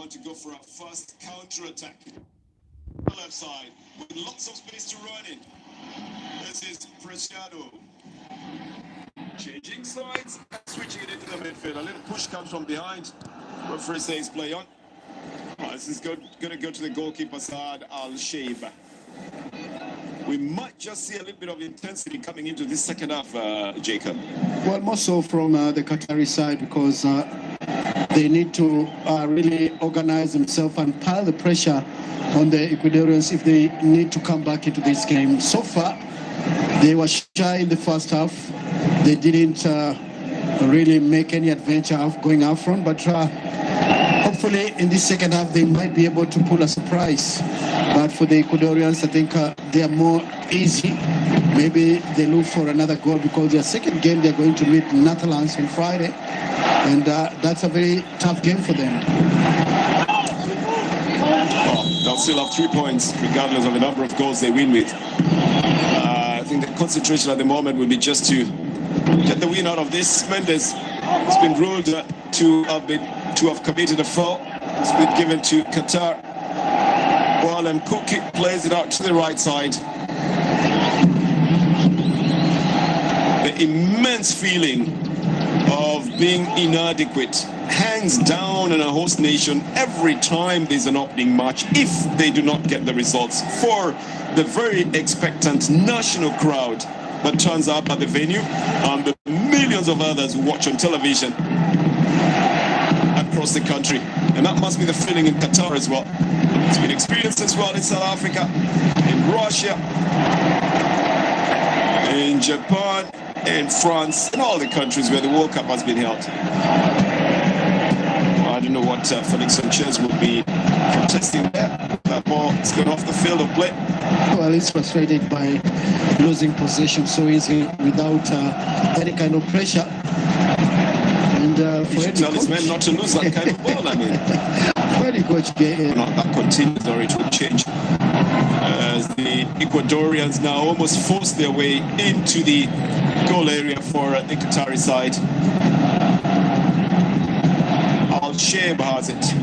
want to go for a fast counter-attack. Left side, with lots of space to run in. This is Preciado. Changing sides, switching it into the midfield. A little push comes from behind. Referee says play on. This is going to go to the goalkeeper, Saad Al-Sheib. We might just see a little bit of intensity coming into this second half, Jacob. Well, more so from the Qatari side, because they need to really organize themselves and pile the pressure on the Ecuadorians if they need to come back into this game. So far, they were shy in the first half. They didn't really make any adventure of going out front, but hopefully in this second half they might be able to pull a surprise. But for the Ecuadorians, I think they are more easy. Maybe they look for another goal because their second game they're going to meet Netherlands on Friday, and that's a very tough game for them. They'll still have 3 points regardless of the number of goals they win with. I think the concentration at the moment will be just to get the win out of this. Mendes has been ruled to have committed a foul. It's been given to Qatar. While Cookie plays it out to the right side. The immense feeling of being inadequate hangs down on a host nation every time there's an opening match if they do not get the results. For the very expectant national crowd that turns up at the venue and the millions of others who watch on television across the country. And that must be the feeling in Qatar as well. It's been experienced as well in South Africa, in Russia, in Japan, in France, and all the countries where the World Cup has been held. I don't know what Felix Sanchez will be protesting there. That ball is going off the field of play. Well, he's frustrated by losing possession so easily without any kind of pressure. And he should tell his men not to lose that kind of ball, I mean. That continues, or it will change. As the Ecuadorians now almost force their way into the goal area for the Qatari side. Al-Sheib has it.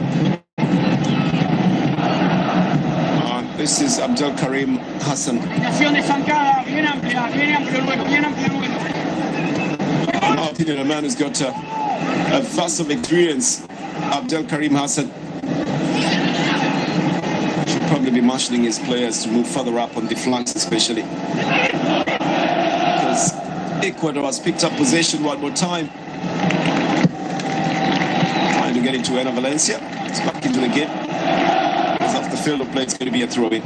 And this is Abdel Karim Hassan. In my opinion, a man who's got a vast of experience, Abdel Karim Hassan. Should probably be marshalling his players to move further up on the flanks, especially. Because Ecuador has picked up possession one more time. Trying to get into Ena Valencia. It's back into the game. It's off the field of play, it's going to be a throw-in.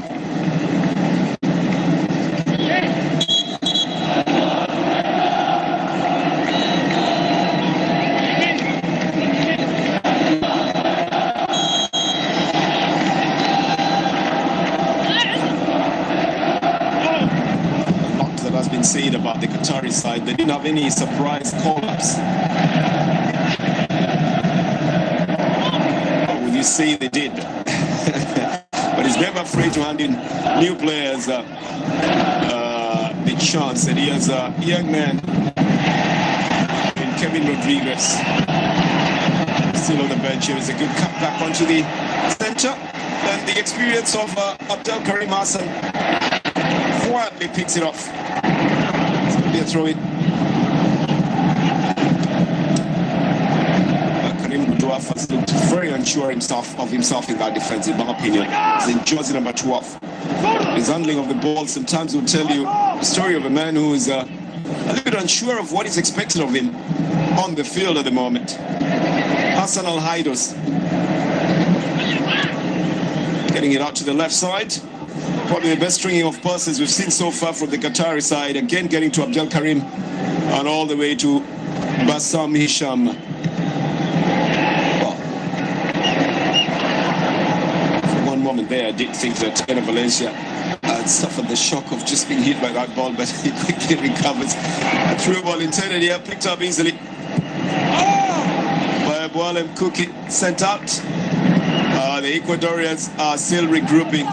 Said about the Qatari side, they didn't have any surprise call-ups. Or would you say they did? But he's never afraid to hand in new players the chance, and he has a young man in Kevin Rodriguez still on the bench. Here is a good cut back onto the center, and the experience of Abdel Karim Hassan quietly picks it off. It's throw it. Karim Abdouaf has looked very unsure of himself in that defense, in my opinion. He's in jersey number 12. His handling of the ball sometimes will tell you the story of a man who is a little bit unsure of what is expected of him on the field at the moment. Hassan Al-Haidos getting it out to the left side. Probably the best stringing of passes we've seen so far from the Qatari side. Again, getting to Abdel Karim and all the way to Bassam Hisham. Well, for one moment there, I did think that Ena Valencia had suffered the shock of just being hit by that ball, but he quickly recovers. A through ball intended here, picked up easily by Boalem Cookie, sent out. The Ecuadorians are still regrouping,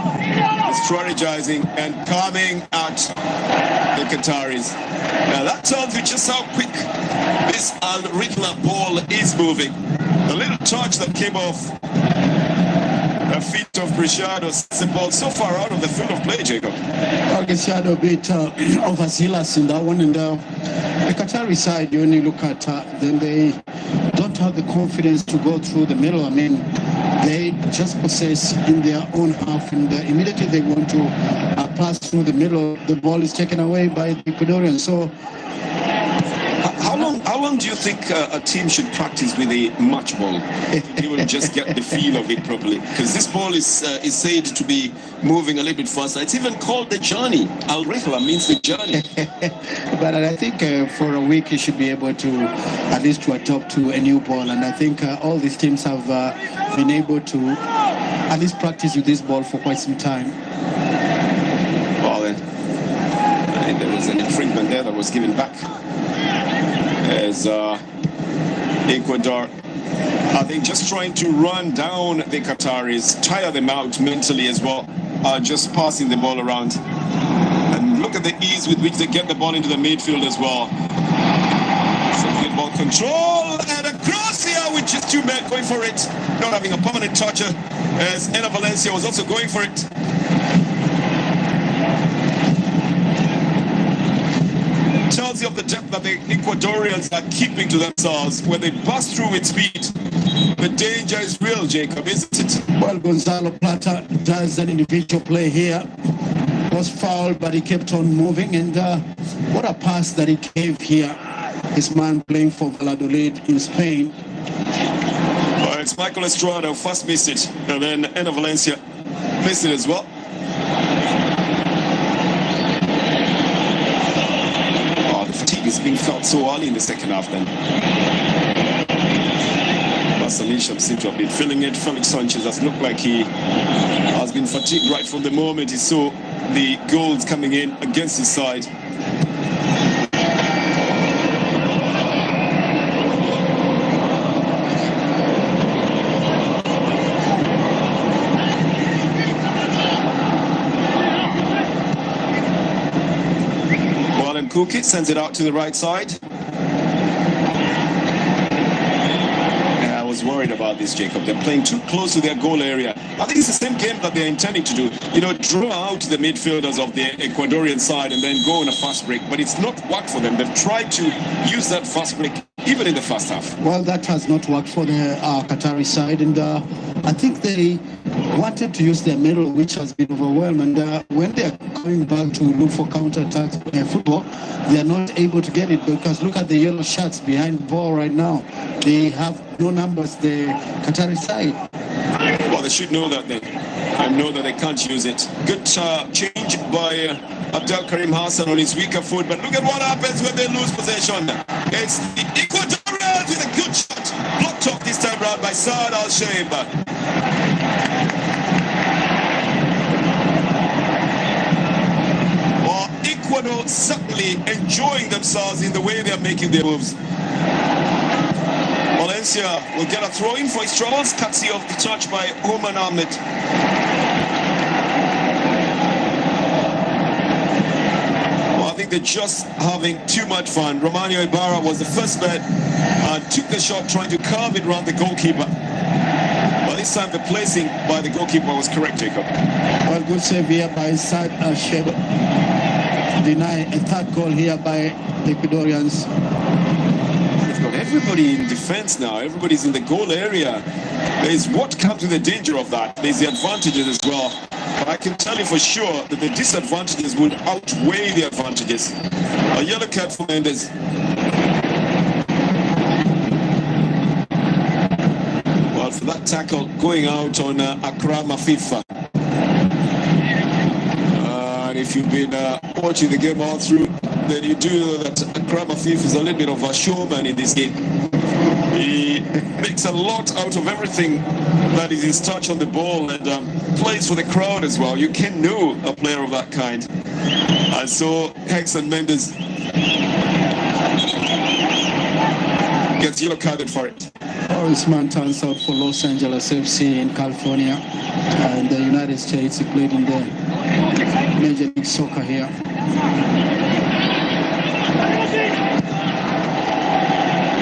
strategizing, and coming at the Qataris. Now that tells you just how quick this Al Rihla ball is moving. The little touch that came off feet of Cristiano sends the ball so far out of the field of play, Jacob. Well, Cristiano a bit overzealous in that one. And the Qatari side, you only look at them, they don't have the confidence to go through the middle. I mean, they just possess in their own half, and immediately they want to pass through the middle, the ball is taken away by the Ecuadorians. So how long do you think a team should practice with a match ball? You will just get the feel of it properly, because this ball is said to be moving a little bit faster. It's even called the journey. Al-Rihla means the journey. But I think for a week you should be able to at least to adopt to a new ball, and I think all these teams have been able to at least practice with this ball for quite some time. Well, I think there was an infringement there that was given back. As Ecuador, I think, just trying to run down the Qataris, tire them out mentally as well, just passing the ball around. And look at the ease with which they get the ball into the midfield as well. Some good ball control, and a cross here with just two men going for it, not having a permanent toucher, as Ena Valencia was also going for it. Tells you of the depth that the Ecuadorians are keeping to themselves. When they bust through with speed, the danger is real, Jacob, isn't it? Well, Gonzalo Plata does an individual play here. Was fouled, but he kept on moving, and what a pass that he gave here. His man playing for Valladolid in Spain. Well, it's Michael Estrada who first missed it, and then Ena Valencia missed it as well. Is being felt so early in the second half then. Barcelona seem to have been feeling it. Felix Sanchez has looked like he has been fatigued right from the moment he saw the goals coming in against his side. Kuki sends it out to the right side. Yeah, I was worried about this, Jacob. They're playing too close to their goal area. I think it's the same game that they're intending to do. You know, draw out the midfielders of the Ecuadorian side and then go on a fast break. But it's not worked for them. They've tried to use that fast break even in the first half. Well, that has not worked for the Qatari side, and I think they wanted to use their middle, which has been overwhelmed, and when they're going back to look for counter-attack football, they are not able to get it, because look at the yellow shirts behind the ball right now. They have no numbers, the Qatari side. Well, they should know that then, and know that they can't use it. Good change by Abdel Karim Hassan on his weaker foot, but look at what happens when they lose possession. It's the Ecuadorians with a good shot, blocked off this time round by Saad Al-Shaib. Ecuador certainly enjoying themselves in the way they are making their moves. Valencia will get a throw in for his troubles, courtesy of the touch by Oman Ahmed. Well, I think they're just having too much fun. Romario Ibarra was the first man and took the shot trying to curve it around the goalkeeper. But this time the placing by the goalkeeper was correct, Jacob. Well, good save here by Saad Al-Shaib. Deny a third goal here by the Ecuadorians. They've got everybody in defense now. Everybody's in the goal area. There's what comes with the danger of that. There's the advantages as well. But I can tell you for sure that the disadvantages would outweigh the advantages. A yellow card for Mendes. Well, for that tackle going out on Akram Afifa. If you've been watching the game all through, then you do know that Akram Afif is a little bit of a showman in this game. He makes a lot out of everything that is his touch on the ball, and plays for the crowd as well. You can know a player of that kind. And so Hexan Mendes gets yellow carded for it. This man turns out for Los Angeles FC in California and the United States. He played in the Major League Soccer here.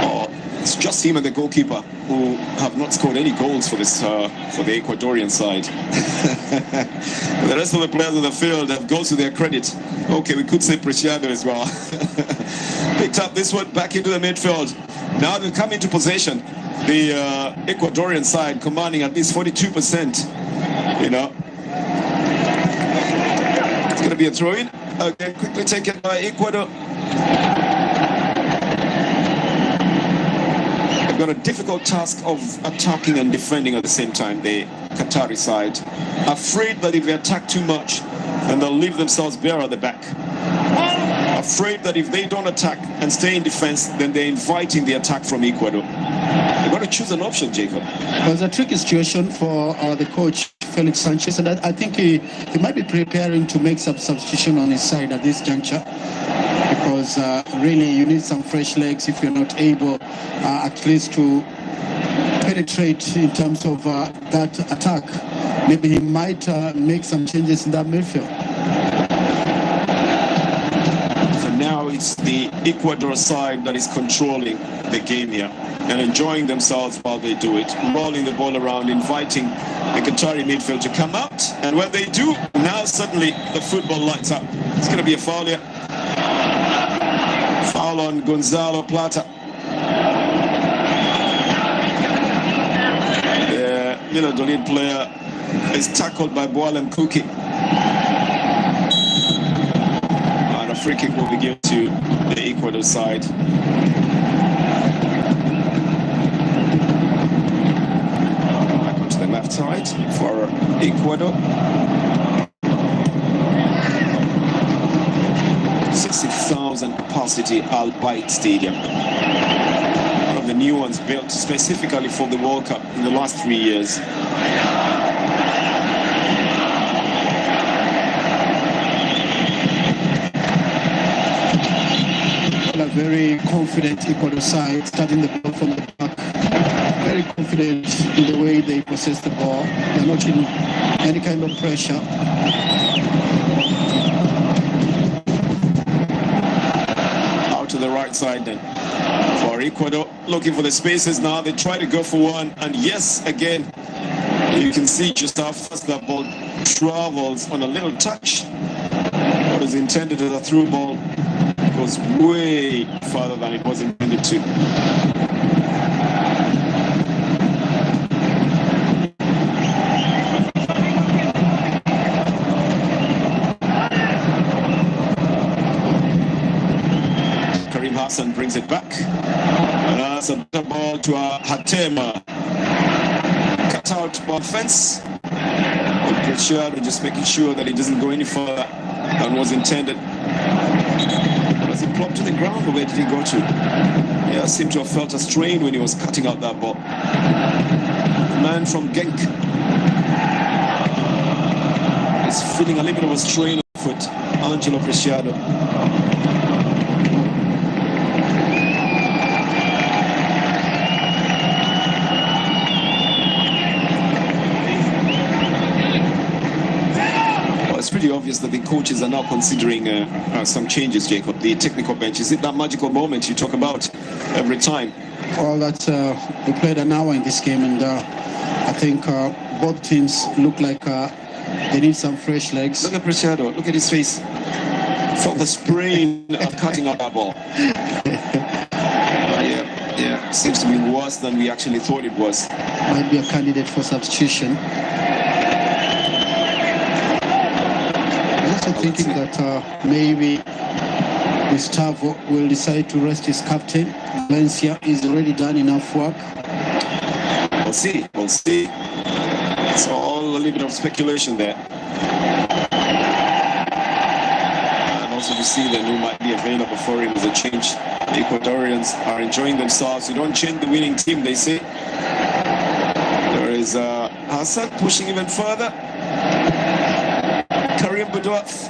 Oh, It's just him and the goalkeeper who have not scored any goals for this for the Ecuadorian side. The rest of the players on the field have goals to their credit. Okay, we could say Preciado as well. Picked up this one back into the midfield. Now they come into possession. The Ecuadorian side commanding at least 42%. You know, it's going to be a throw-in. Okay, quickly taken by Ecuador. They've got a difficult task of attacking and defending at the same time, the Qatari side. Afraid that if they attack too much, then they'll leave themselves bare at the back. Afraid that if they don't attack and stay in defense, then they're inviting the attack from Ecuador. They've got to choose an option, Jacob. Well, it's a tricky situation for the coach, Felix Sanchez, and I think he might be preparing to make some substitution on his side at this juncture, because really you need some fresh legs if you're not able at least to penetrate in terms of that attack. Maybe he might make some changes in that midfield. For now, it's the Ecuador side that is controlling the game here and enjoying themselves while they do it, rolling the ball around, inviting the Qatari midfield to come out. And when they do, now suddenly the football lights up. It's going to be a foul here. Foul on Gonzalo Plata. The Valladolid player is tackled by Boalem Kuki. And a free kick will be given to the Ecuador side. Left side for Ecuador. 60,000 capacity Al Bayt Stadium. One of the new ones built specifically for the World Cup in the last 3 years. A very confident Ecuador side, starting the ball from the back. Very confident in the way they possess the ball. They're not in any kind of pressure. Out to the right side then for Ecuador, looking for the spaces now. They try to go for one, and yes, again, you can see just how fast that ball travels on a little touch. What is intended as a through ball goes way farther than it was intended to. Hassan brings it back. And that's a better ball to Hatema. Cut out ball fence. Preciado just making sure that it doesn't go any further than was intended. Does it plop to the ground, or where did he go to? Yeah, seemed to have felt a strain when he was cutting out that ball. The man from Genk is feeling a little bit of a strain on the foot. Angelo Preciado. It's pretty obvious that the coaches are now considering some changes, Jacob. The technical bench, is it that magical moment you talk about every time? Well, that's we played an hour in this game, and I think both teams look like they need some fresh legs. Look at Preciado, look at his face. Felt the sprain of cutting out that ball. Yeah, seems to be worse than we actually thought it was. Might be a candidate for substitution. I'm thinking that maybe Gustavo will decide to rest his captain. Valencia is already done enough work. We'll see. It's all a little bit of speculation there. And also to see then who might be available for him as a change. The Ecuadorians are enjoying themselves. You don't change the winning team, they say. There is Hassan pushing even further. Karim Boudouf.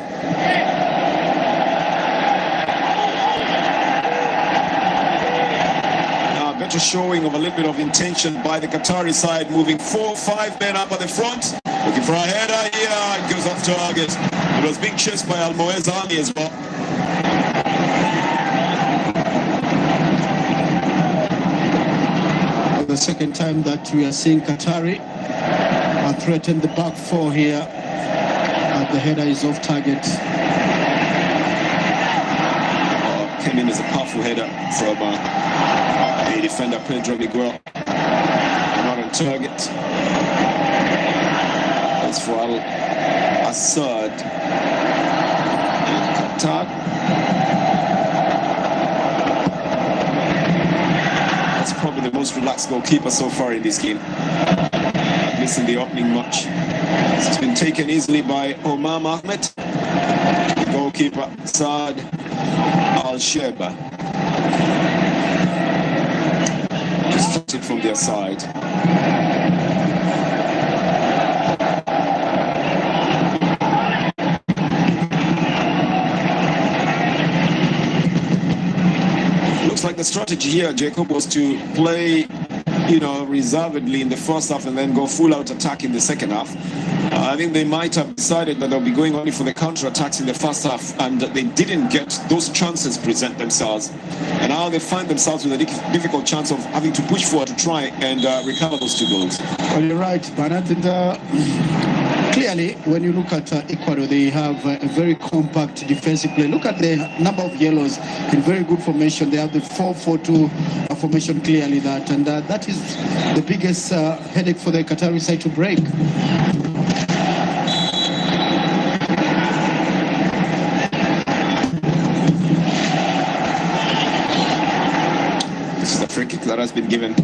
Now, better showing of a little bit of intention by the Qatari side, moving 4-5 men up at the front, looking for a header here. It goes off target. It was being chased by Almoez Ali as well. second time that we are seeing Qatari threaten the back four here. The header is off target. Came in as a powerful header from the defender Pedro Miguel. Not on target. That's for Al Assad in Qatar. That's probably the most relaxed goalkeeper so far in this game. Missing the opening match. It's been taken easily by Omar Ahmed. The goalkeeper Saad Al-Sheba. Just it from their side. Looks like the strategy here, Jacob, was to play, reservedly in the first half and then go full out attack in the second half. I think they might have decided that they'll be going only for the counter-attacks in the first half, and they didn't get those chances present themselves. And now they find themselves with a difficult chance of having to push forward to try and recover those 2 goals. Well, you're right, Bernard. And, clearly, when you look at Ecuador, they have a very compact defensive play. Look at the number of yellows in very good formation. They have the 4-4-2 formation, clearly that. And that is the biggest headache for the Qatari side to break. This is the free kick that has been given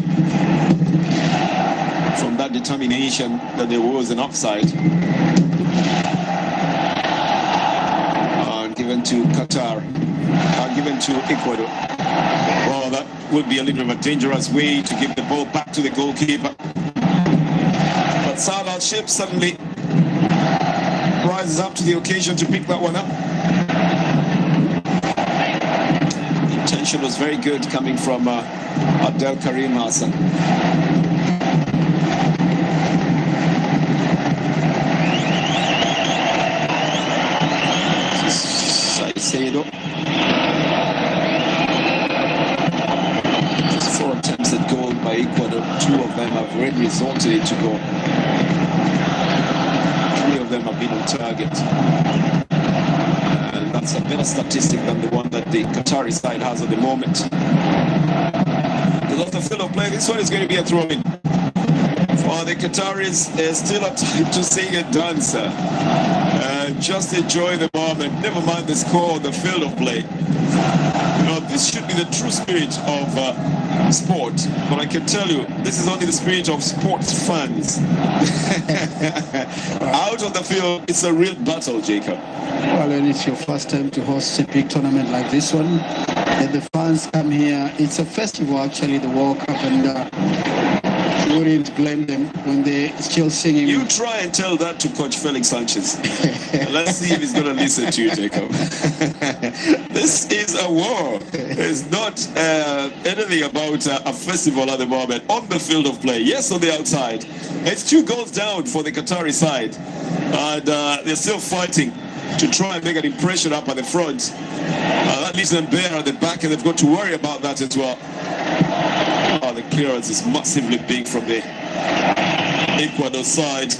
from that determination that there was an offside. Given to Qatar, given to Ecuador. Well, that would be a little bit of a dangerous way to give the ball back to the goalkeeper. But Saad Al-Sheba suddenly rises up to the occasion to pick that one up. The intention was very good coming from Abdel Karim Hassan. Just 4 attempts at goal by Ecuador. 2 of them have already resulted into goal. 3 of them have been on target. And that's a better statistic than the one that the Qatari side has at the moment. They lost the field of play. This one is going to be a throw-in. For the Qataris, there's still a time to sing and dance. Just enjoy the moment. Never mind the score on the field of play. This should be the true spirit of sport. But I can tell you, this is only the spirit of sports fans. Out of the field, it's a real battle, Jacob. Well, when it's your first time to host a big tournament like this one, and the fans come here, it's a festival actually, the World Cup, and wouldn't blame them when they're still singing. You try and tell that to Coach Felix Sanchez. Let's see if he's going to listen to you, Jacob. This is a war. It's not anything about a festival at the moment. On the field of play, yes, on the outside. It's 2 goals down for the Qatari side. And they're still fighting to try and make an impression up at the front. That leaves them bare at the back, and they've got to worry about that as well. Oh, the clearance is massively big from the Ecuador side.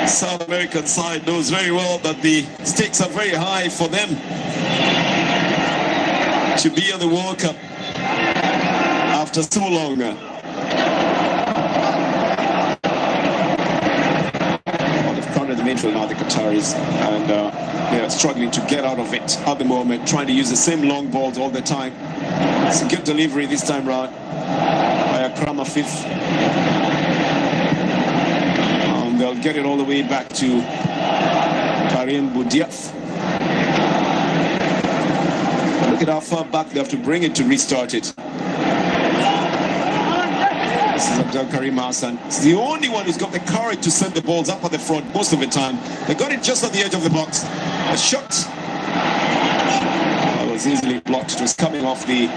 South American side knows very well that the stakes are very high for them to be in the World Cup after so long. The midfield now, the Qataris, and they're struggling to get out of it at the moment, trying to use the same long balls all the time. It's a good delivery this time round by Akram Afif. They'll get it all the way back to Karim Boudiaf. Look at how far back they have to bring it to restart it. This is Abdel Karim Hassan. He's the only one who's got the courage to send the balls up at the front most of the time. They got it just at the edge of the box. A shot. That was easily blocked. It was coming off the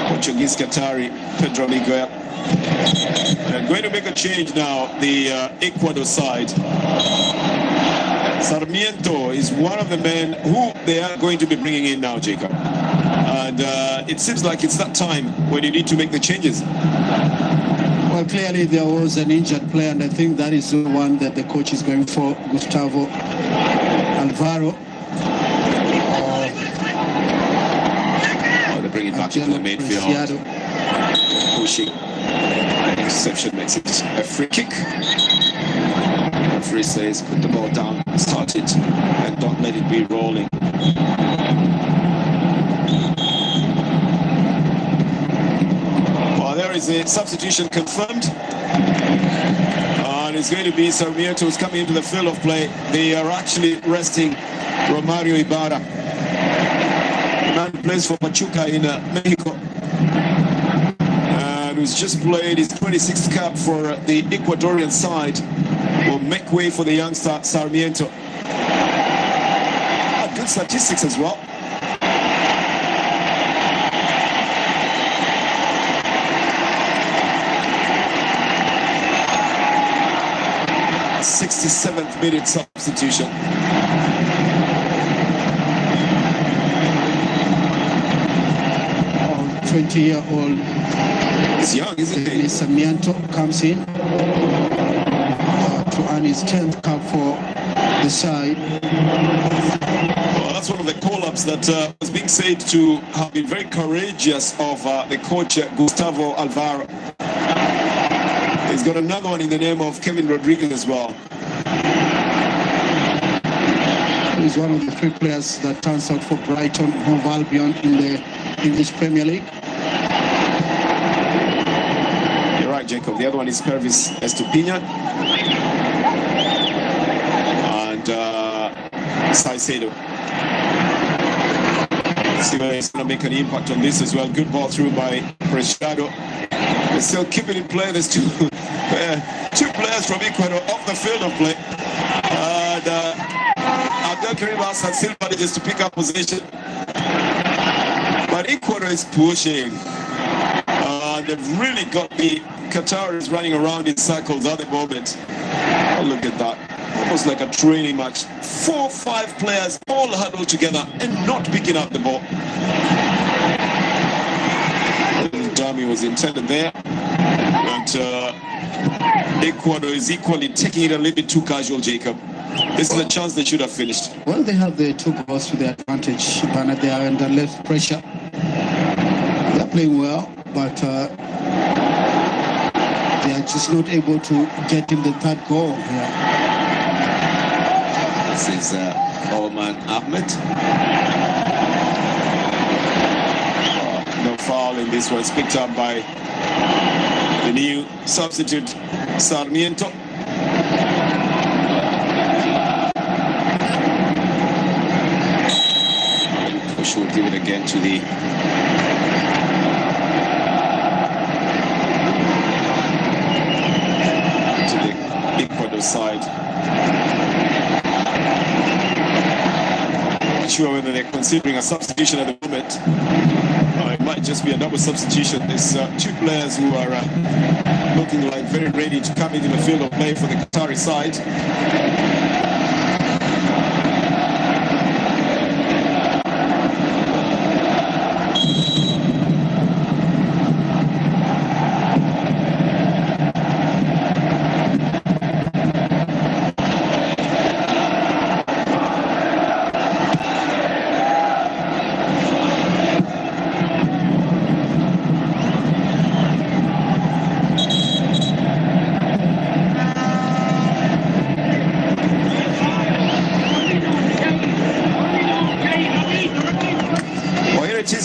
Portuguese Qatari, Pedro Miguel. They're going to make a change now, the Ecuador side. Sarmiento is one of the men who they are going to be bringing in now, Jacob. And it seems like it's that time when you need to make the changes. Well, clearly there was an injured player, and I think that is the one that the coach is going for, Gustavo Alvaro. They bring it back into the midfield. Pushing. Reception makes it a free kick. Referee says put the ball down, start it, and don't let it be rolling. Well, there is a substitution confirmed. And it's going to be Sarmiento who's coming into the field of play. They are actually resting Romario Ibarra. The man who plays for Pachuca in Mexico. And who's just played his 26th cap for the Ecuadorian side. Will make way for the youngster Sarmiento. Good statistics as well. th minute substitution. 20-year-old. He's young, isn't he? Sarmiento comes in to earn his 10th cap for the side. Well, that's one of the call-ups that was being said to have been very courageous of the coach Gustavo Alvaro. He's got another one in the name of Kevin Rodriguez as well. He's one of the 3 players that turns out for Brighton Hove Albion in the English Premier League. You're right, Jacob. The other one is Pervis Estupinian. And Saicedo. See whether he's going to make an impact on this as well. Good ball through by Preciado. They're still keeping it play. There's 2 players from Ecuador off the field of play. And Abdelkarim Hassan still manages to pick up possession. But Ecuador is pushing. They've really got the Qataris running around in circles at the moment. Oh, look at that. Almost like a training match. 4 or 5 players all huddled together and not picking up the ball. The dummy was intended there. But Ecuador is equally taking it a little bit too casual, Jacob. This is a chance they should have finished. Well, they have the 2 goals to their advantage, but they are under less pressure. They're playing well, but they are just not able to get in the 3rd goal here. This is Oman Ahmed. No foul in this one. It's picked up by the new substitute, Sarmiento. Push will give it again to the Ecuador side. Not sure whether they're considering a substitution at the moment. It might just be a double substitution. There's 2 players who are looking like very ready to come into the field of play for the Qatari side.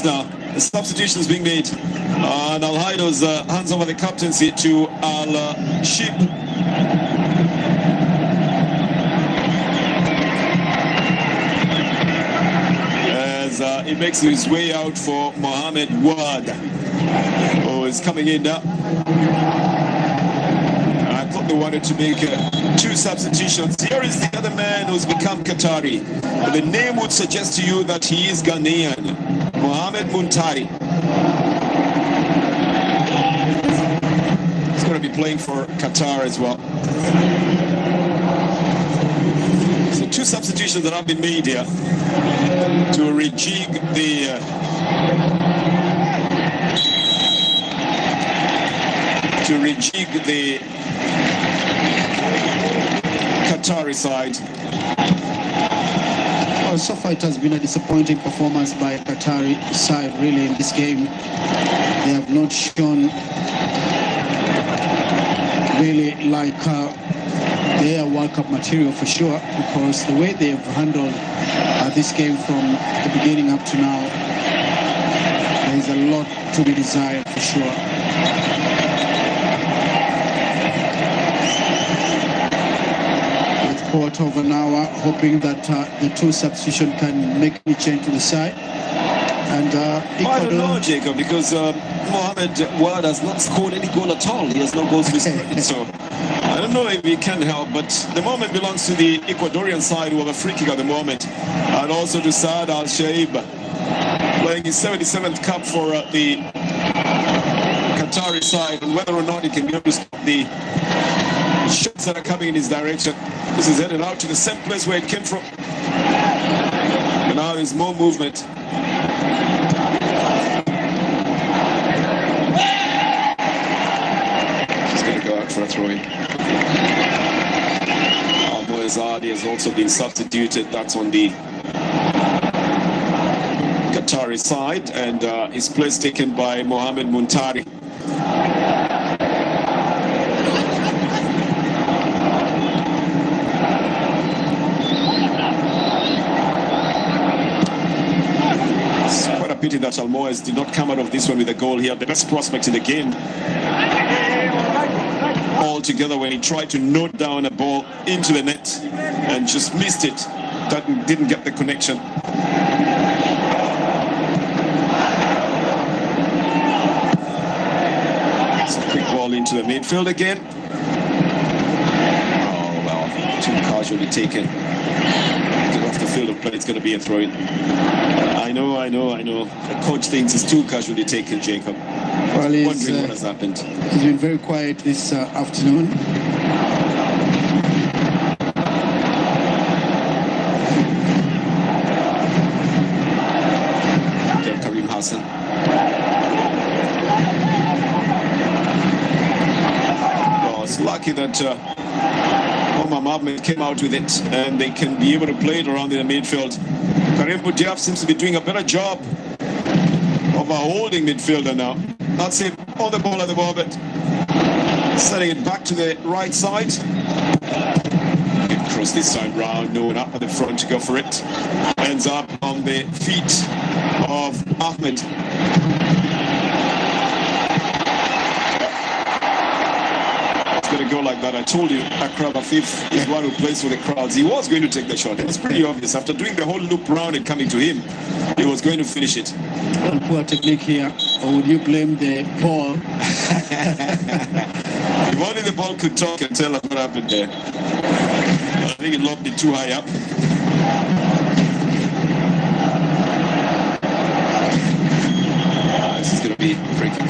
Now, the substitutions being made, and Al Haido's hands over the captaincy to Al Sheep. As he makes his way out for Mohamed Wad, who is coming in now. I thought they wanted to make 2 substitutions. Here is the other man who's become Qatari. The name would suggest to you that he is Ghanaian. Mohamed Muntari. He's going to be playing for Qatar as well. So 2 substitutions that have been made here to rejig the to rejig the Qatari side. Well, so far it has been a disappointing performance by Qatari side really in this game. They have not shown really like they are World Cup material for sure, because the way they have handled this game from the beginning up to now, there is a lot to be desired for sure. With quarter of an hour, hoping that the two substitution can make a change to the side. And I don't know, Jacob, because Mohamed Wad has not scored any goal at all. He has no goals to his so I don't know if he can help, but the moment belongs to the Ecuadorian side, who have a free kick at the moment, and also to Saad Al-Shaib, playing his 77th cap for the Qatari side, and whether or not he can be able to stop the shots that are coming in his direction. This is headed out to the same place where it came from. And now there's more movement. He's going to go out for a throw-in. Moezadi has also been substituted. That's on the Qatari side, and his place taken by Mohamed Muntari. It's quite a pity that Almoez did not come out of this one with a goal. He had the best prospect in the game altogether when he tried to note down a ball into the net and just missed it. That didn't get the connection. It's a quick ball into the midfield again. Oh well, too casually taken. Get off the field of play, it's going to be a throw-in. I know. The coach thinks it's too casually taken, Jacob. Well, Wondering what has happened. He's been very quiet this afternoon. Karim Hassan. Well, it's lucky that Omar Mohamed came out with it, and they can be able to play it around in the midfield. Karim Boudiaf seems to be doing a better job of a holding midfielder now. That's him on the ball at the moment. Setting it back to the right side. Good cross this time round. No one up at the front to go for it. Ends up on the feet of Ahmed. It's going to go like that. I told you, Akrab Afif is one who plays for the crowds. He was going to take the shot. It was pretty obvious. After doing the whole loop round and coming to him, he was going to finish it. Well, poor technique here. Or would you blame the ball? If only the ball could talk and tell us what happened there. I think it lobbed it too high up. This is going to be free kick.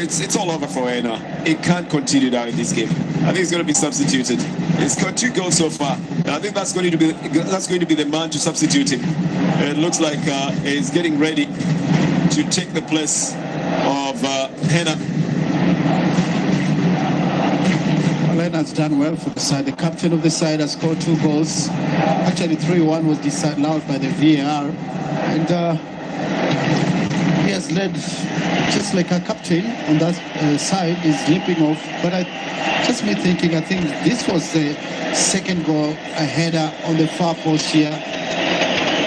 It's all over for Ena. It can't continue now in this game. I think it's going to be substituted. It's got 2 goals so far. And I think that's going to be the man to substitute him. It looks like he's getting ready to take the place of Hena. Leonard's done well for the side. The captain of the side has scored 2 goals. Actually, 3-1 was disallowed by the VAR. And he has led just like a captain on that side is leaping off. But just me thinking, I think this was the second goal, a header on the far post here,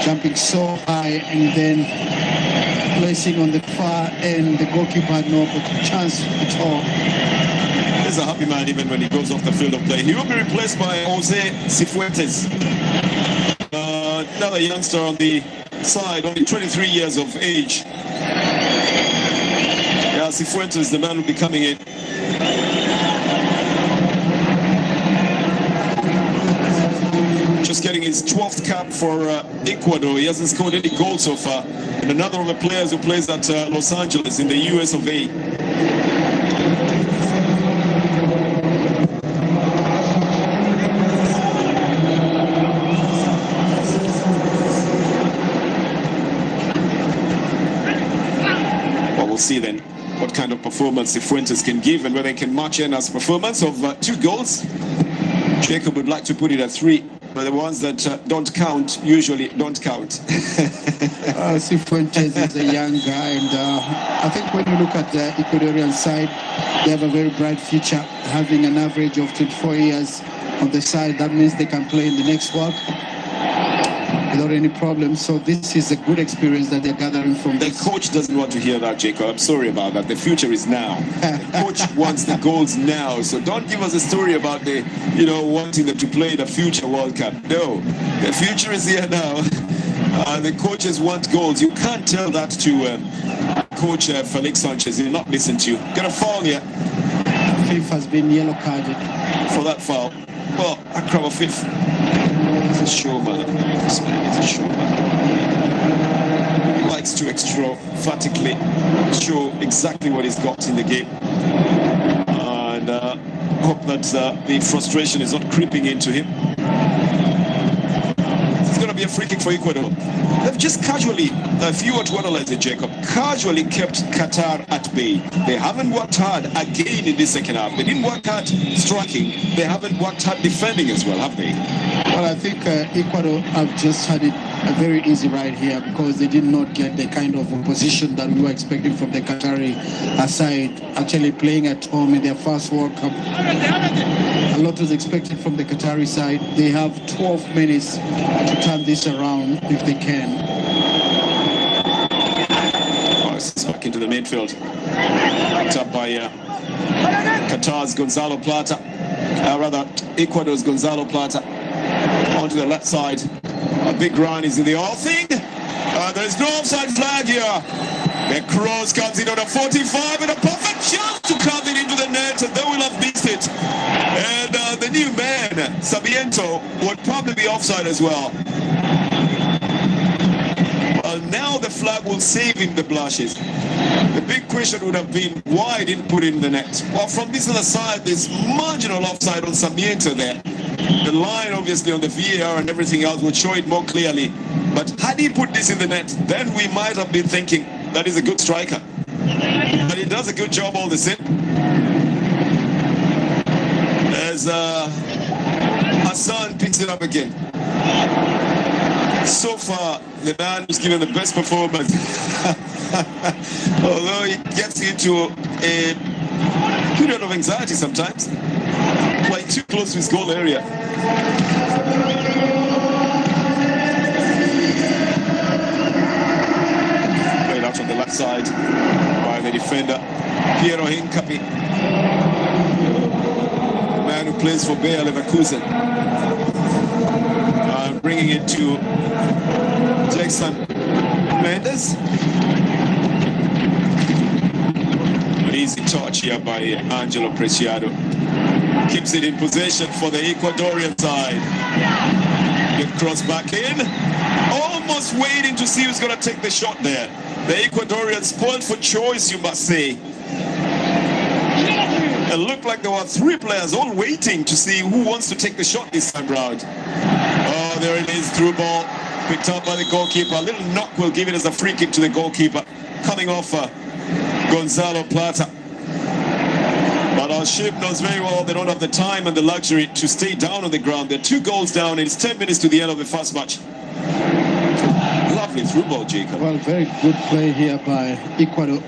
jumping so high and then placing on the far end. The goalkeeper had no chance at all. He's a happy man even when he goes off the field of play. He will be replaced by Jose Cifuentes, another youngster on the side, only 23 years of age. Yeah, Cifuentes, the man will be coming in. Just getting his 12th cap for Ecuador. He hasn't scored any goals so far. And another of the players who plays at Los Angeles in the US of A. performance the Fuentes can give and whether they can match Ena's performance of 2 goals. Jacob would like to put it at 3, but the ones that don't count usually don't count. Cifuentes is a young guy, and I think when you look at the Ecuadorian side, they have a very bright future, having an average of 24 years on the side. That means they can play in the next World Cup without any problem. So this is a good experience that they're gathering from The this. coach doesn't want to hear that, Jacob. I'm sorry about that. The future is now. The coach wants the goals now. So don't give us a story about the, wanting them to play the future World Cup. No, the future is here now. The coaches want goals. You can't tell that to Coach Felix Sanchez. He'll not listen to you. Got a foul here. Fifth has been yellow carded. For that foul. Well, Akrama fifth. He's a showman. This man is a showman. He likes to extravagantly show exactly what he's got in the game. And hope that the frustration is not creeping into him. It's going to be a free kick for Ecuador. They've just casually, if you were to analyze it, Jacob, casually kept Qatar at bay. They haven't worked hard again in the second half. They didn't work hard striking. They haven't worked hard defending as well, have they? Well, I think Ecuador have just had it a very easy ride here because they did not get the kind of opposition that we were expecting from the Qatari side, actually playing at home in their first World Cup. A lot was expected from the Qatari side. They have 12 minutes to turn this around if they can. It's back into the midfield. Backed up by Qatar's Gonzalo Plata. Rather, Ecuador's Gonzalo Plata. Onto the left side. A big run is in the offing. There's no offside flag here. The cross comes in on a 45 and a perfect chance to come it into the net, and they will have missed it. And the new man, Sabiento, would probably be offside as well. Well, now the flag will save him the blushes. The big question would have been why he didn't put it in the net. Well, from this other side, there's marginal offside on Sabiento there. The line, obviously, on the VAR and everything else would show it more clearly. But had he put this in the net, then we might have been thinking that is a good striker. But he does a good job all the same. As Hassan picks it up again. So far, the man who's given the best performance, although he gets into a period of anxiety sometimes, like too close to his goal area. Played out on the left side by the defender, Piero Hincapi, the man who plays for Bayer Leverkusen. Bringing it to Jackson Mendes. An easy touch here by Angelo Preciado. Keeps it in possession for the Ecuadorian side. Good cross back in. Almost waiting to see who's going to take the shot there. The Ecuadorians spoiled for choice, you must say. It looked like there were 3 players all waiting to see who wants to take the shot this time round. Oh, there it is, through ball. Picked up by the goalkeeper. A little knock will give it as a free kick to the goalkeeper. Coming off Gonzalo Plata. But our ship knows very well they don't have the time and the luxury to stay down on the ground. They're 2 goals down. It's 10 minutes to the end of the first match. Lovely through ball, Jacob. Well, very good play here by Ecuador.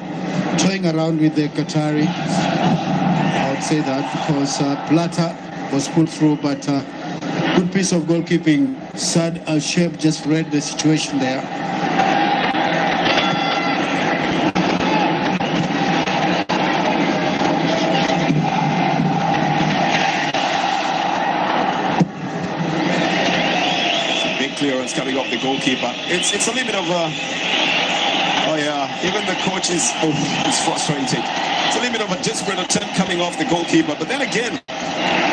Toying around with the Qatari. I would say that because Plata was pulled through, but good piece of goalkeeping. Sad Al-Sheikh just read the situation there. Clearance coming off the goalkeeper. It's a little bit of even the coach is frustrated. It's a little bit of a desperate attempt coming off the goalkeeper, but then again,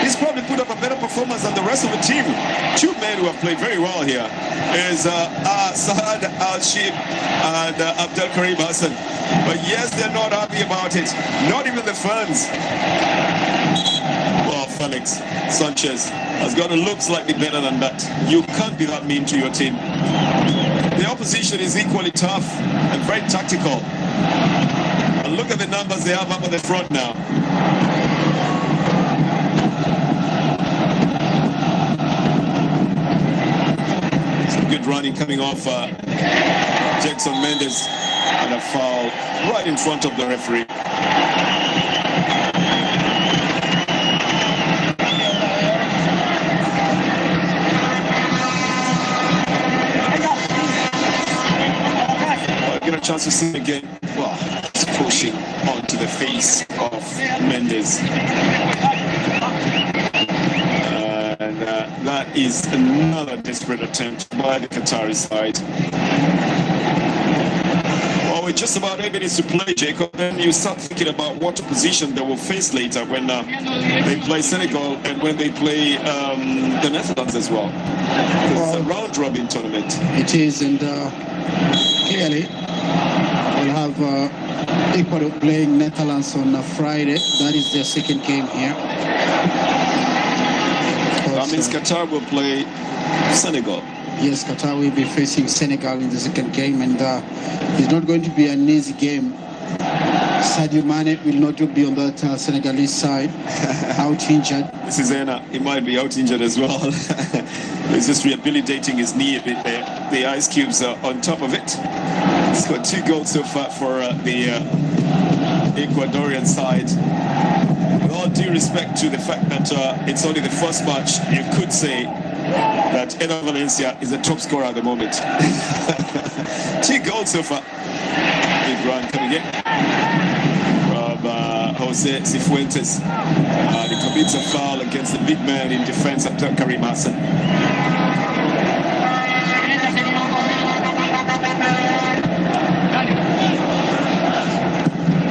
he's probably put up a better performance than the rest of the team. 2 men who have played very well here is Saad Al-Sheikh and Abdel Karim Hassan. But yes, they're not happy about it. Not even the fans. Well, Felix Sanchez has got to look slightly better than that. You can't be that mean to your team. The opposition is equally tough and very tactical. And look at the numbers they have up at the front now. Some good running coming off Jackson Mendes, and a foul right in front of the referee. Get a chance to see him again. Wow, it's pushing onto the face of Mendes. And that is another desperate attempt by the Qatari side. Well, we're just about 8 minutes to play, Jacob. Then you start thinking about what opposition they will face later when they play Senegal and when they play the Netherlands as well. It's a round-robin tournament. It is, and clearly we'll have Ecuador playing Netherlands on Friday. That is their second game here. That means Qatar will play Senegal. Yes, Qatar will be facing Senegal in the second game, and it's not going to be an easy game. Sadio Mane will not be on that Senegalese side, out injured. This is Ena. He might be out injured as well. He's just rehabilitating his knee a bit there. The ice cubes are on top of it. He's got 2 goals so far for the Ecuadorian side. With all due respect to the fact that it's only the first match, you could say that Ena Valencia is the top scorer at the moment. 2 goals so far. Big run coming in from Jose Cifuentes. He commits a foul against the big man in defense of Karim Hassan.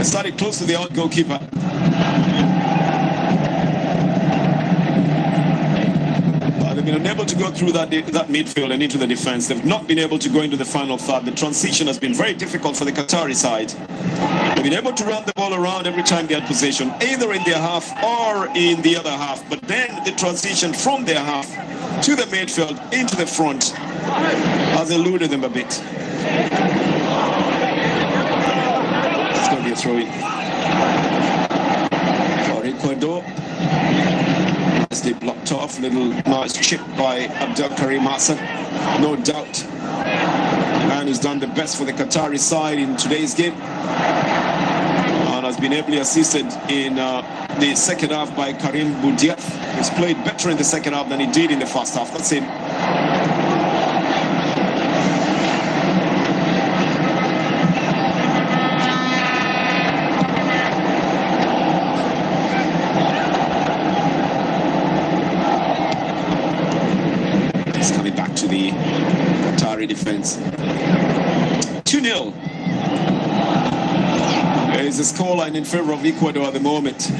Started close to the out goalkeeper. They've been unable to go through that midfield and into the defense. They've not been able to go into the final third. The transition has been very difficult for the Qatari side. They've been able to run the ball around every time they had possession, either in their half or in the other half. But then the transition from their half to the midfield into the front has eluded them a bit. It's going to be a throw-in for Ecuador. As they blocked off, little nice chip by Abdel Karim Hassan, no doubt. Man who's done the best for the Qatari side in today's game, and has been ably assisted in the second half by Karim Boudiaf. He's played better in the second half than he did in the first half. That's him. The Qatari defense. 2-0 is the scoreline in favor of Ecuador at the moment.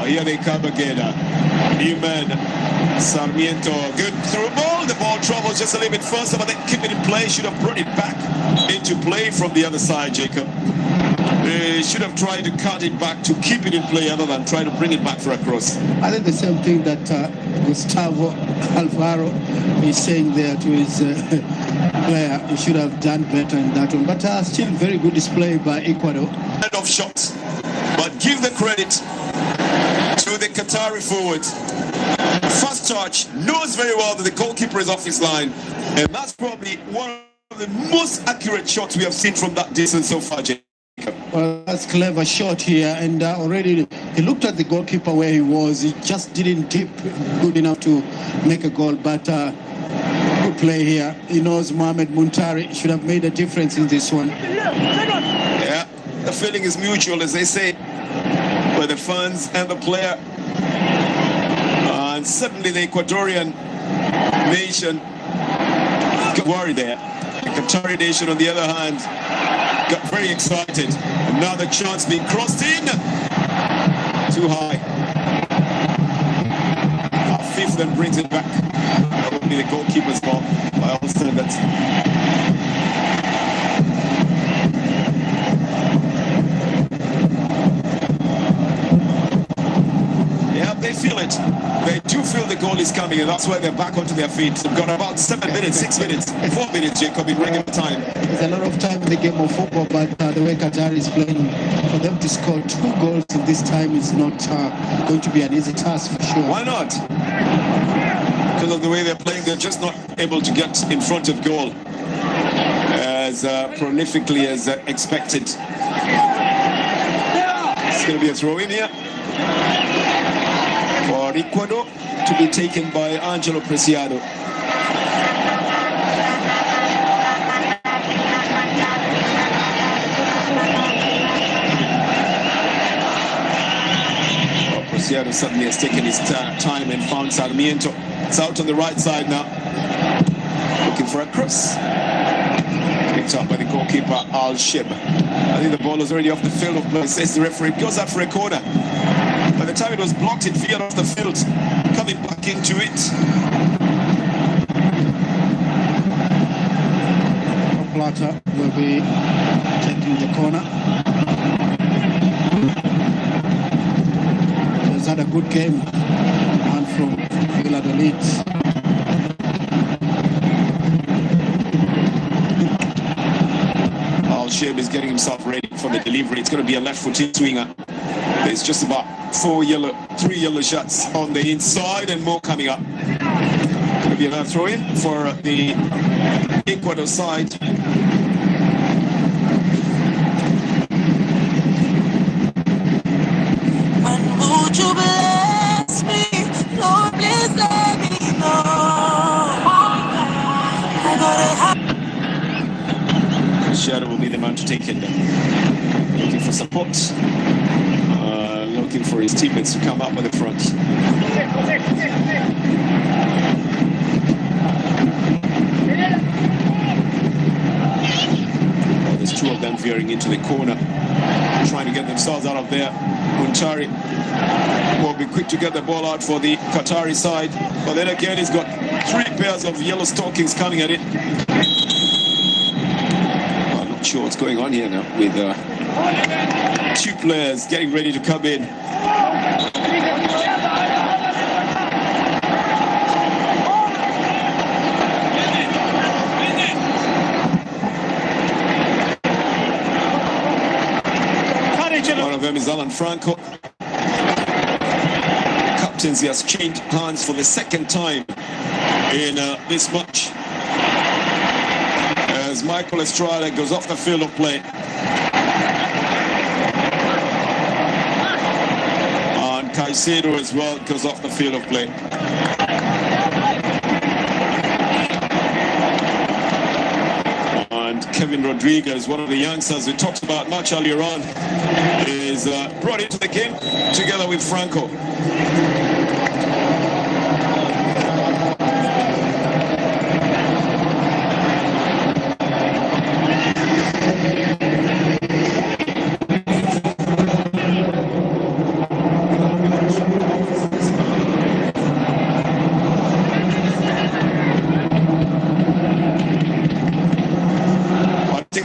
Here they come again. Newman, Sarmiento, good through ball. The ball travels just a little bit faster, but they keep it in play. Should have brought it back into play from the other side, Jacob. They should have tried to cut it back to keep it in play other than try to bring it back for a cross. I think the same thing that Gustavo Alvaro is saying there to his player. He should have done better in that one. But still very good display by Ecuador. End of shots. But give the credit to the Qatari forward. First touch, knows very well that the goalkeeper is off his line. And that's probably one of the most accurate shots we have seen from that distance so far, Jacob. Well, that's clever shot here, and already he looked at the goalkeeper where he was. He just didn't dip good enough to make a goal, but good play here. He knows Mohamed Muntari should have made a difference in this one. Yeah, the feeling is mutual, as they say, by the fans and the player. And certainly the Ecuadorian nation got worried there. The Qatari nation, on the other hand, got very excited. Another chance being crossed in. Too high. Fifth then brings it back. That will be the goalkeeper's ball by all standards. Yeah, they feel it. They do feel the goal is coming, and that's why they're back onto their feet. They've got about 7 minutes, 6 minutes, 4 minutes, Jacob, in regular time. there's a lot of time in the game of football, but the way Qatar is playing, for them to score 2 goals in this time is not going to be an easy task for sure. Why not? Because of the way they're playing, they're just not able to get in front of goal as prolifically as expected. It's going to be a throw in here for Ecuador to be taken by Angelo Preciado. Preciado suddenly has taken his time and found Sarmiento. It's out on the right side now, looking for a cross. Picked up by the goalkeeper, Al-Shib. I think the ball was already off the field of play, says the referee. It goes out for a corner. By the time it was blocked, it veered off the field. Coming back into it. Plata will be taking the corner. He's had a good game. Man from Valladolid. Al-Shib is getting himself ready for the delivery. It's going to be a left-footed swinger. There's just about 3 yellow shots on the inside and more coming up. Going to be another throw-in for the Ecuador side. When would you bless me? Lord, please let me know. I gotta have. Shadow will be the man to take it. Looking for support. Looking for his teammates to come up at the front. There's 2 of them veering into the corner, trying to get themselves out of there. Muntari will be quick to get the ball out for the Qatari side, but then again he's got 3 pairs of yellow stockings coming at it. I'm not sure what's going on here now with 2 players getting ready to come in. One of them is Alan Franco. Captaincy has changed hands for the 2nd time in this match, as Michael Estrada goes off the field of play. And Caicedo as well goes off the field of play. And Kevin Rodriguez, one of the youngsters we talked about much earlier on, is brought into the game together with Franco.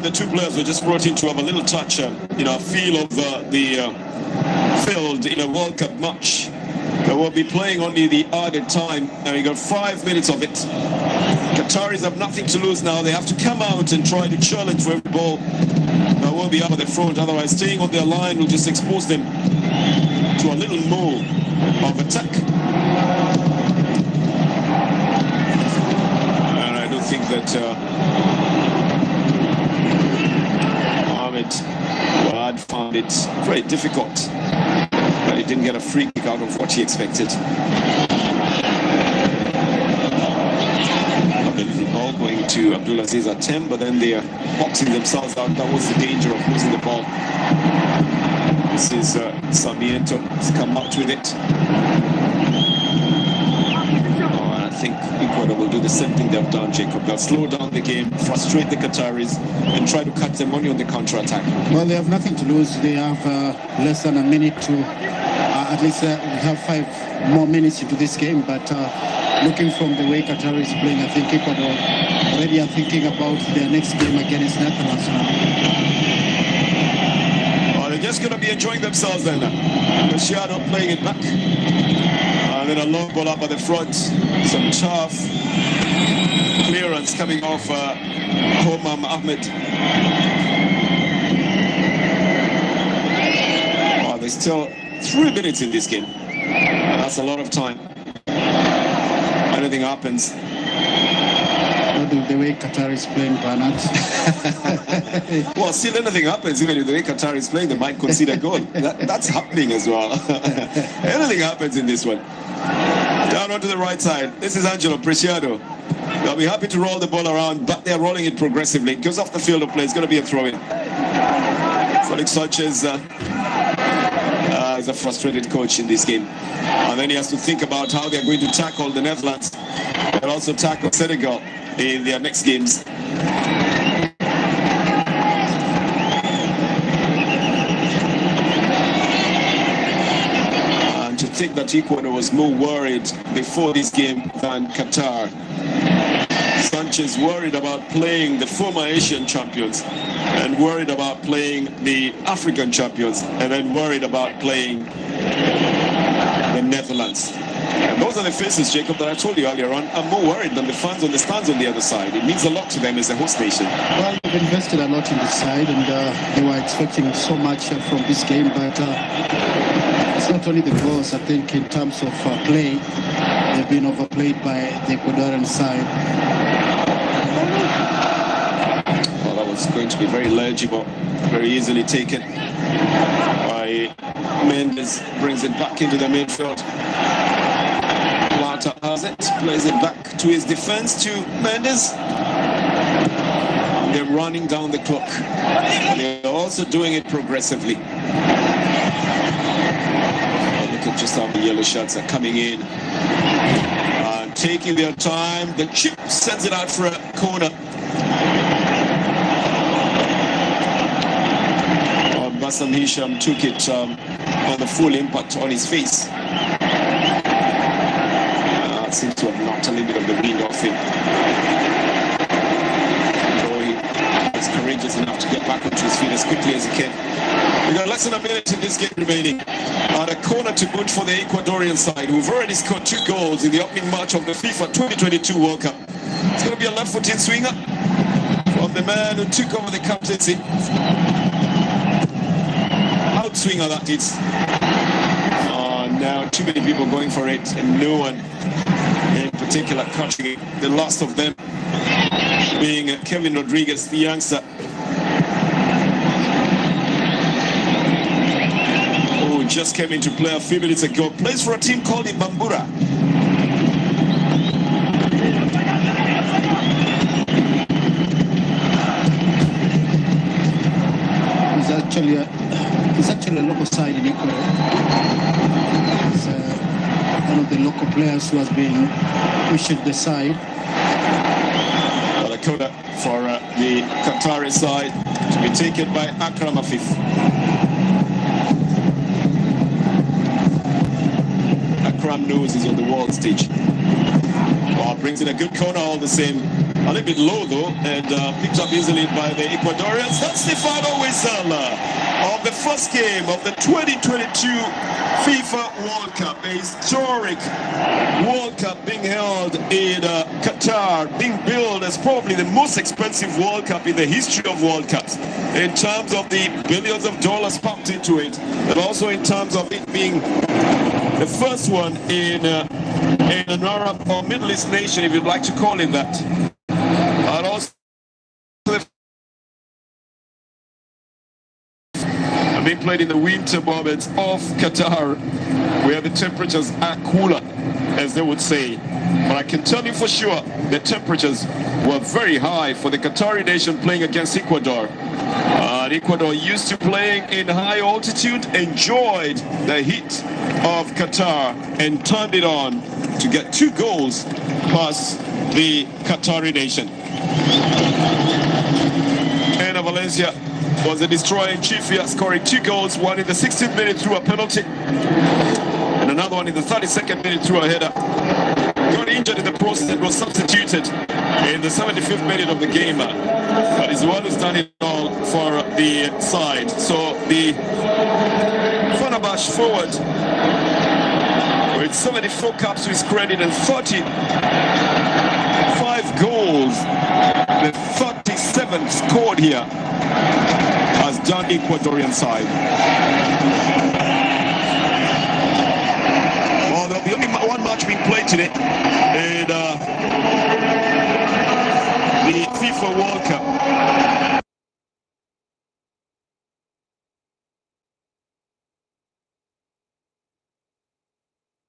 The 2 players were just brought in to have a little touch, feel of the field in a World Cup match. They will be playing only the added time, and we got 5 minutes of it. Qataris have nothing to lose now. They have to come out and try to challenge for every ball that won't be up at the front. Otherwise, staying on their line will just expose them to a little more of attack. And I don't think that Wad found it very difficult, but he didn't get a free kick out of what he expected. The ball going to Abdulaziz Atem, but then they are boxing themselves out. That was the danger of losing the ball. This is Sarmiento has come out with it. I think Ecuador will do the same thing they've done, Jacob. They'll slow down the game, frustrate the Qataris, and try to cut them only on the counter-attack. Well, they have nothing to lose. They have less than a minute to, at least we have 5 more minutes into this game. But looking from the way Qatar is playing, I think Ecuador already are thinking about their next game against Netherlands now. Well, they're just going to be enjoying themselves then. Preciado playing it back. And And then a long ball up at the front. Some tough clearance coming off Homam Ahmed. Oh, there's still 3 minutes in this game. That's a lot of time. Anything happens. The way Qatar is playing, Bernard. Well, still anything happens. Even if the way Qatar is playing, they might concede a goal. That's happening as well. Anything happens in this one. Down onto the right side. This is Angelo Preciado. They'll be happy to roll the ball around, but they're rolling it progressively. It goes off the field of play. It's going to be a throw-in. Felix Sanchez is a frustrated coach in this game. And then he has to think about how they're going to tackle the Netherlands. They'll also tackle Senegal in their next games. And to think that Ecuador was more worried before this game than Qatar. Sanchez worried about playing the former Asian champions and worried about playing the African champions and then worried about playing the Netherlands. And those are the faces, Jacob, that I told you earlier on. I'm more worried than the fans on the stands on the other side. It means a lot to them as a host nation. Well, they've invested a lot in this side, and they were expecting so much from this game, but it's not only the goals. I think in terms of play, they've been overplayed by the Ecuadorian side. Well, that was going to be very legible, very easily taken by Mendes. Brings it back into the midfield. Has it, plays it back to his defense, to Mendes. They're running down the clock. They're also doing it progressively. Look at just how the yellow shirts are coming in and taking their time. The chip sends it out for a corner. Bassam Hisham took it on the full impact on his face. Seems to have knocked a little bit of the wind off him. Though he is courageous enough to get back onto his feet as quickly as he can. We've got less than a minute in this game remaining. And a corner to boot for the Ecuadorian side, who've already scored 2 goals in the opening match of the FIFA 2022 World Cup. It's going to be a left-footed swinger from the man who took over the captaincy. Out swinger, that is. Now too many people going for it and no one in particular catching it. The last of them being Kevin Rodriguez, the youngster. Who just came into play a few minutes ago. Plays for a team called Ibambura. He's actually a local side in Ecuador. One of the local players who has been pushing the side. Well, a corner for the Qatari side to be taken by Akram Afif. Akram knows he's on the world stage. Well, brings in a good corner all the same. A little bit low though, and picked up easily by the Ecuadorians. That's the final whistle of the first game of the 2022 FIFA World Cup. A historic World Cup being held in Qatar, being billed as probably the most expensive World Cup in the history of World Cups, in terms of the billions of dollars pumped into it, and also in terms of it being the first one in an Arab or Middle East nation, if you'd like to call it that. And also being played in the winter moments of Qatar, where the temperatures are cooler, as they would say. But I can tell you for sure, the temperatures were very high for the Qatari nation playing against Ecuador. Ecuador, used to playing in high altitude, enjoyed the heat of Qatar and turned it on to get 2 goals past the Qatari nation. And Valencia was a destroyer in chief here, scoring 2 goals, one in the 16th minute through a penalty, and another one in the 32nd minute through a header. Got injured in the process and was substituted in the 75th minute of the game. But he's the one who's done it all for the side. So the Fenerbahce forward with 74 caps to his credit and 35 goals. The 37th scored here has done Ecuadorian side. Well, there'll be only one match being played today in the FIFA World Cup.